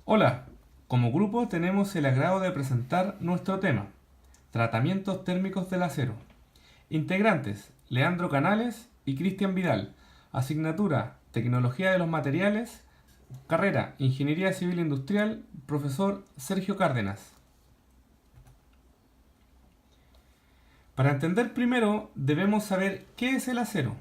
Hola, como grupo tenemos el agrado de presentar nuestro tema, tratamientos térmicos del acero. Integrantes, Leandro Canales y Cristian Vidal. Asignatura, Tecnología de los Materiales. Carrera, Ingeniería Civil Industrial, profesor Sergio Cárdenas. Para entender primero, debemos saber qué es el acero.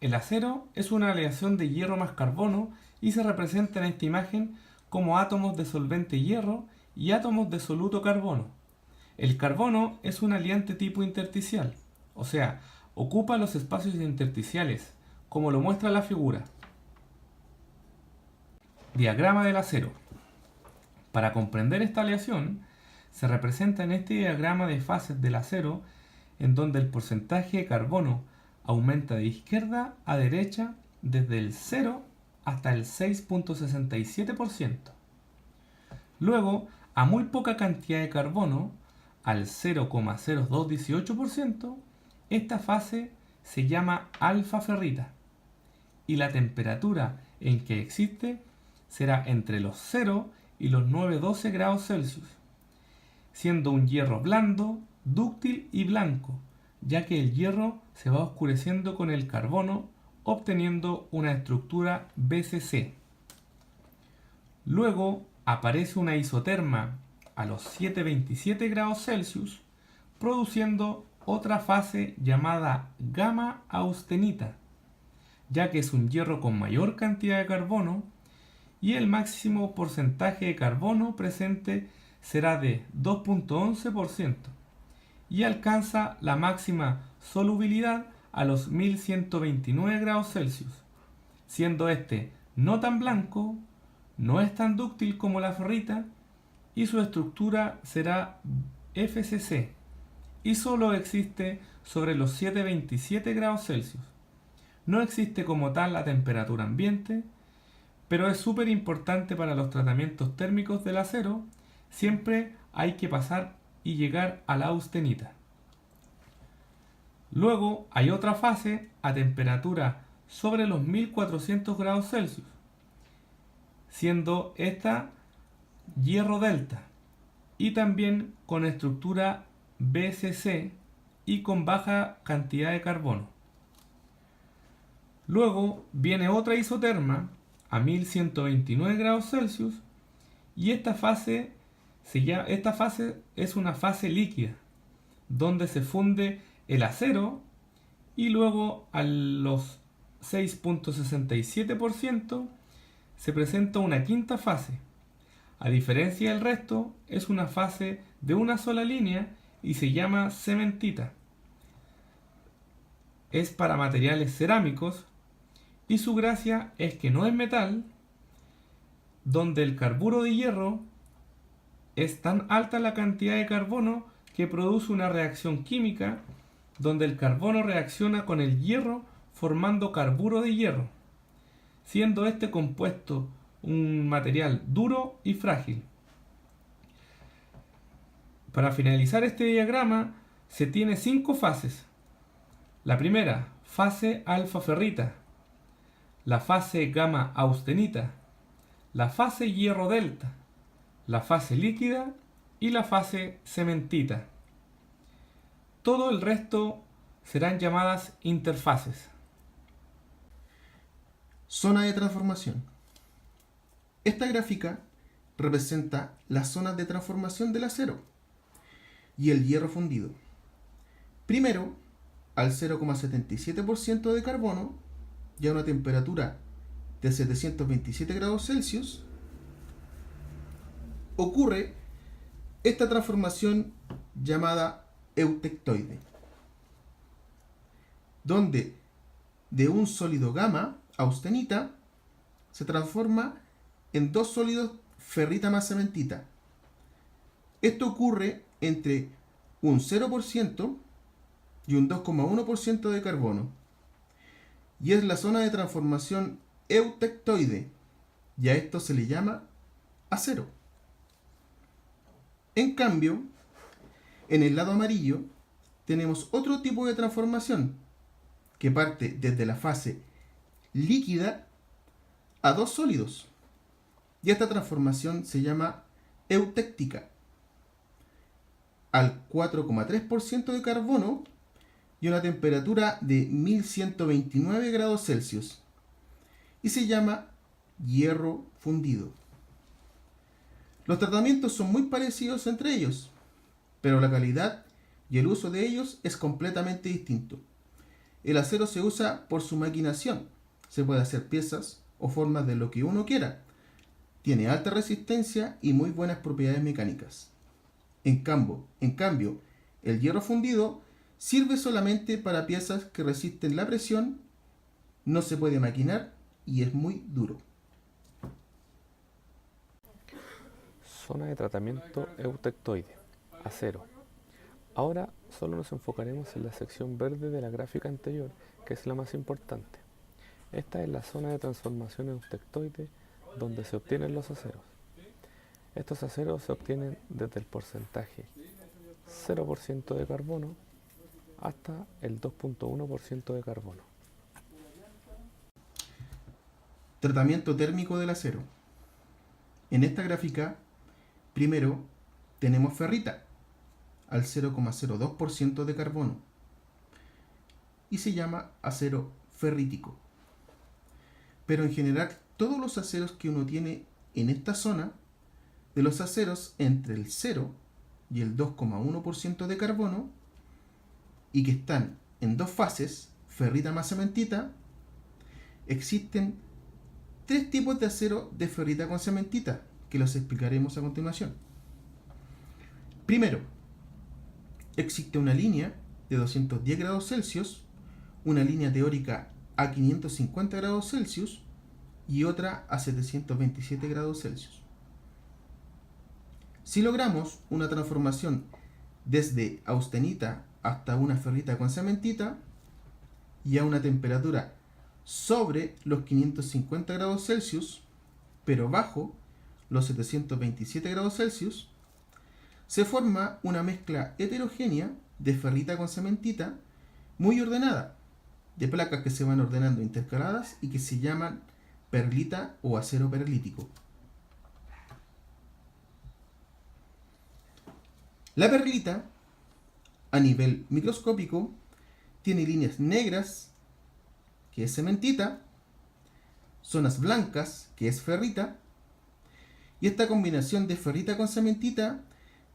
El acero es una aleación de hierro más carbono y se representa en esta imagen como átomos de solvente hierro y átomos de soluto carbono. El carbono es un aliante tipo intersticial, o sea, ocupa los espacios intersticiales, como lo muestra la figura. Diagrama del acero. Para comprender esta aleación, se representa en este diagrama de fases del acero en donde el porcentaje de carbono aumenta de izquierda a derecha desde el 0 hasta el 6,67%. Luego, a muy poca cantidad de carbono, al 0,0218%, esta fase se llama alfa ferrita y la temperatura en que existe será entre los 0 y los 912 grados Celsius, siendo un hierro blando, dúctil y blanco, ya que el hierro se va oscureciendo con el carbono, obteniendo una estructura BCC. Luego aparece una isoterma a los 727 grados Celsius, produciendo otra fase llamada gamma austenita, ya que es un hierro con mayor cantidad de carbono y el máximo porcentaje de carbono presente será de 2,11% y alcanza la máxima solubilidad a los 1129 grados Celsius, siendo este no tan blanco, no es tan dúctil como la ferrita y su estructura será FCC y solo existe sobre los 727 grados Celsius. No existe como tal a temperatura ambiente, pero es súper importante para los tratamientos térmicos del acero. Siempre hay que pasar y llegar a la austenita. Luego hay otra fase a temperatura sobre los 1400 grados Celsius, siendo esta hierro delta y también con estructura BCC y con baja cantidad de carbono. Luego viene otra isoterma a 1129 grados Celsius y esta fase es una fase líquida donde se funde el acero y luego a los 6,67% se presenta una quinta fase. A diferencia del resto, es una fase de una sola línea y se llama cementita. Es para materiales cerámicos y su gracia es que no es metal, donde el carburo de hierro es tan alta la cantidad de carbono que produce una reacción química donde el carbono reacciona con el hierro formando carburo de hierro, siendo este compuesto un material duro y frágil. Para finalizar este diagrama se tiene 5 fases. La primera, fase alfa ferrita, la fase gamma austenita, la fase hierro delta, la fase líquida y la fase cementita. Todo el resto serán llamadas interfases. Zona de transformación. Esta gráfica representa las zonas de transformación del acero y el hierro fundido. Primero, al 0,77% de carbono y a una temperatura de 727 grados Celsius, ocurre esta transformación llamada eutectoide, donde de un sólido gamma austenita se transforma en dos sólidos ferrita más cementita. Esto ocurre entre un 0% y un 2,1% de carbono y es la zona de transformación eutectoide y a esto se le llama acero. En cambio, en el lado amarillo tenemos otro tipo de transformación que parte desde la fase líquida a dos sólidos. Y esta transformación se llama eutéctica. Al 4,3% de carbono y una temperatura de 1129 grados Celsius. Y se llama hierro fundido. Los tratamientos son muy parecidos entre ellos, pero la calidad y el uso de ellos es completamente distinto. El acero se usa por su maquinación. Se puede hacer piezas o formas de lo que uno quiera. Tiene alta resistencia y muy buenas propiedades mecánicas. En cambio, el hierro fundido sirve solamente para piezas que resisten la presión, no se puede maquinar y es muy duro. Zona de tratamiento eutectoide, acero. Ahora solo nos enfocaremos en la sección verde de la gráfica anterior, que es la más importante. Esta es la zona de transformación eutectoide donde se obtienen los aceros. Estos aceros se obtienen desde el porcentaje 0% de carbono hasta el 2,1% de carbono. Tratamiento térmico del acero. En esta gráfica, primero tenemos ferrita al 0,02% de carbono y se llama acero ferrítico. Pero en general, todos los aceros que uno tiene en esta zona, de los aceros entre el 0 y el 2,1% de carbono y que están en dos fases, ferrita más cementita, existen tres tipos de acero de ferrita con cementita que los explicaremos a continuación. Primero, existe una línea de 210 grados Celsius, una línea teórica a 550 grados Celsius y otra a 727 grados Celsius. Si logramos una transformación desde austenita hasta una ferrita con cementita y a una temperatura sobre los 550 grados Celsius, pero bajo los 727 grados Celsius, se forma una mezcla heterogénea de ferrita con cementita muy ordenada, de placas que se van ordenando intercaladas y que se llaman perlita o acero perlítico. La perlita, a nivel microscópico, tiene líneas negras, que es cementita, zonas blancas, que es ferrita, y esta combinación de ferrita con cementita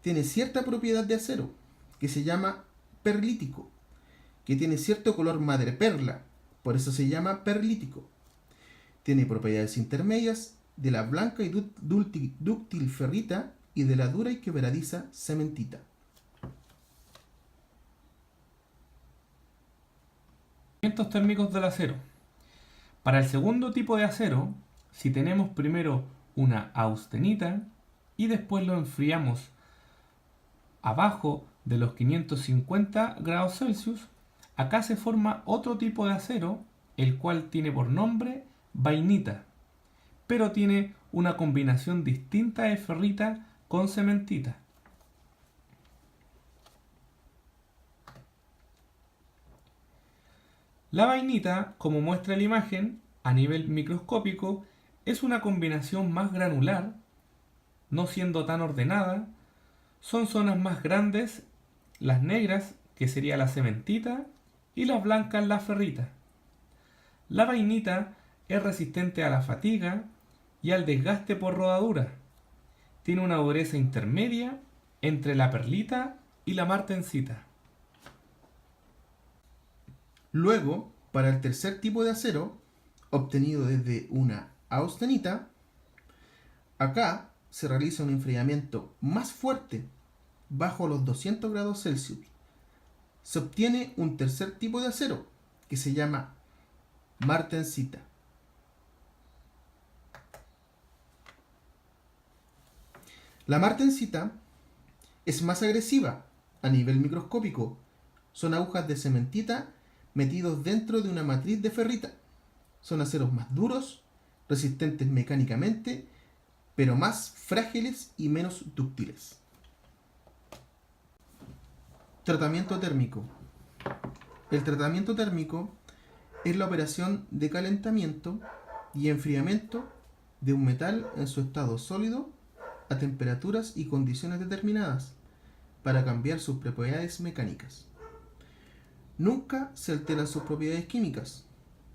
tiene cierta propiedad de acero, que se llama perlítico, que tiene cierto color madreperla, por eso se llama perlítico. Tiene propiedades intermedias de la blanca y dúctil ferrita y de la dura y quebradiza cementita. Tratamientos térmicos del acero. Para el segundo tipo de acero, si tenemos primero una austenita y después lo enfriamos abajo de los 550 grados Celsius, acá se forma otro tipo de acero, el cual tiene por nombre vainita, pero tiene una combinación distinta de ferrita con cementita. La vainita, como muestra la imagen, a nivel microscópico, es una combinación más granular, no siendo tan ordenada. Son zonas más grandes, las negras, que sería la cementita, y las blancas, la ferrita. La vainita es resistente a la fatiga y al desgaste por rodadura. Tiene una dureza intermedia entre la perlita y la martensita. Luego, para el tercer tipo de acero, obtenido desde una austenita, acá se realiza un enfriamiento más fuerte, bajo los 200 grados Celsius. Se obtiene un tercer tipo de acero, que se llama martensita. La martensita es más agresiva a nivel microscópico. Son agujas de cementita metidos dentro de una matriz de ferrita. Son aceros más duros, resistentes mecánicamente, pero más frágiles y menos dúctiles. Tratamiento térmico. El tratamiento térmico es la operación de calentamiento y enfriamiento de un metal en su estado sólido a temperaturas y condiciones determinadas para cambiar sus propiedades mecánicas. Nunca se alteran sus propiedades químicas.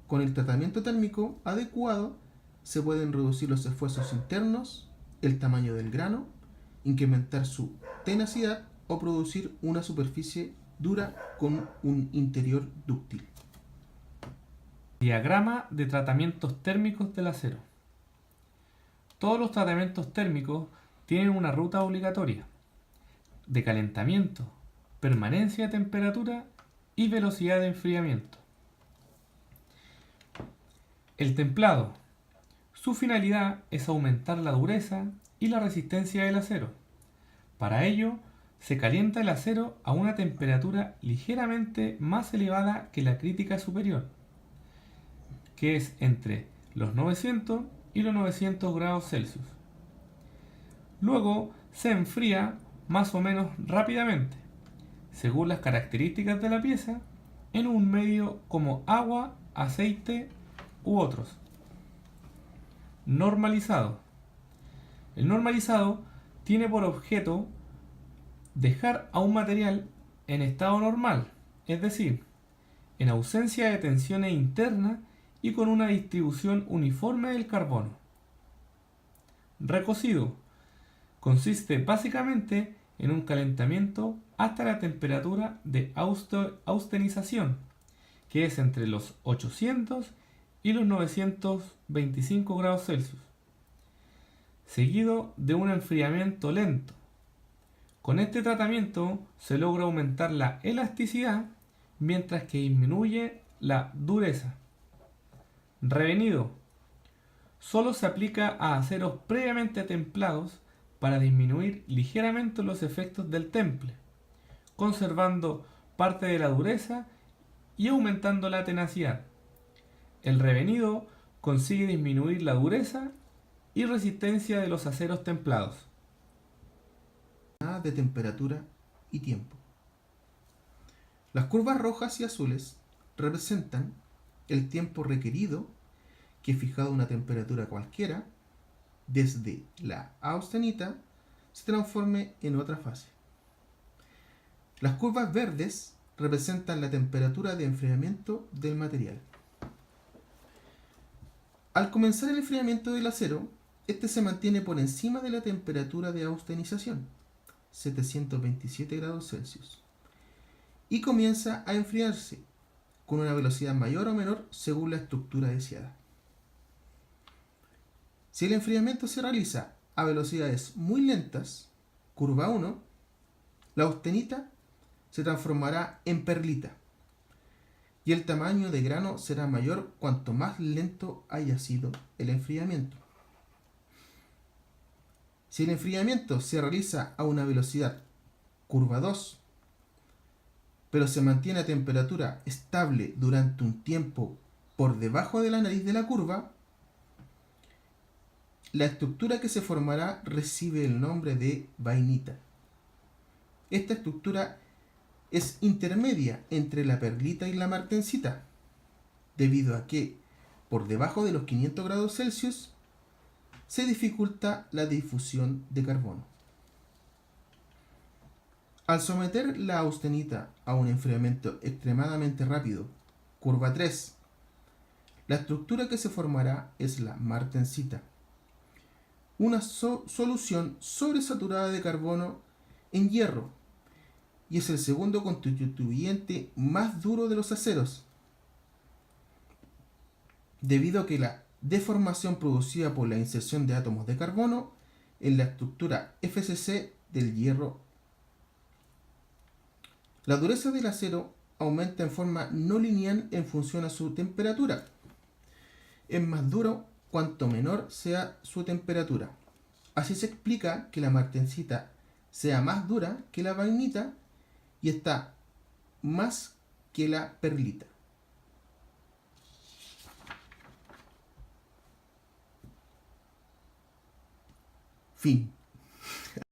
Con el tratamiento térmico adecuado se pueden reducir los esfuerzos internos, el tamaño del grano, incrementar su tenacidad o producir una superficie dura con un interior dúctil. Diagrama de tratamientos térmicos del acero. Todos los tratamientos térmicos tienen una ruta obligatoria de calentamiento, permanencia de temperatura y velocidad de enfriamiento. El templado. Su finalidad es aumentar la dureza y la resistencia del acero. Para ello, se calienta el acero a una temperatura ligeramente más elevada que la crítica superior, que es entre los 900 y los 900 grados Celsius. Luego se enfría más o menos rápidamente, según las características de la pieza, en un medio como agua, aceite u otros. Normalizado. El normalizado tiene por objeto dejar a un material en estado normal, es decir, en ausencia de tensiones internas y con una distribución uniforme del carbono. Recocido. Consiste básicamente en un calentamiento hasta la temperatura de austenización, que es entre los 800 y los 925 grados Celsius, seguido de un enfriamiento lento. Con este tratamiento se logra aumentar la elasticidad mientras que disminuye la dureza. Revenido. Solo se aplica a aceros previamente templados para disminuir ligeramente los efectos del temple, conservando parte de la dureza y aumentando la tenacidad. El revenido consigue disminuir la dureza y resistencia de los aceros templados. De temperatura y tiempo. Las curvas rojas y azules representan el tiempo requerido que, fijado a una temperatura cualquiera, desde la austenita se transforme en otra fase. Las curvas verdes representan la temperatura de enfriamiento del material. Al comenzar el enfriamiento del acero, este se mantiene por encima de la temperatura de austenización, 727 grados Celsius, y comienza a enfriarse con una velocidad mayor o menor según la estructura deseada. Si el enfriamiento se realiza a velocidades muy lentas, curva 1, la austenita se transformará en perlita y el tamaño de grano será mayor cuanto más lento haya sido el enfriamiento. Si el enfriamiento se realiza a una velocidad curva 2, pero se mantiene a temperatura estable durante un tiempo por debajo de la nariz de la curva, la estructura que se formará recibe el nombre de vainita. Esta estructura es intermedia entre la perlita y la martensita, debido a que, por debajo de los 500 grados Celsius, se dificulta la difusión de carbono. Al someter la austenita a un enfriamiento extremadamente rápido, curva 3, la estructura que se formará es la martensita, una solución sobresaturada de carbono en hierro, y es el segundo constituyente más duro de los aceros, debido a que la deformación producida por la inserción de átomos de carbono en la estructura FCC del hierro. La dureza del acero aumenta en forma no lineal en función a su temperatura. Es más duro cuanto menor sea su temperatura. Así se explica que la martensita sea más dura que la vainita y está más que la perlita. Fin.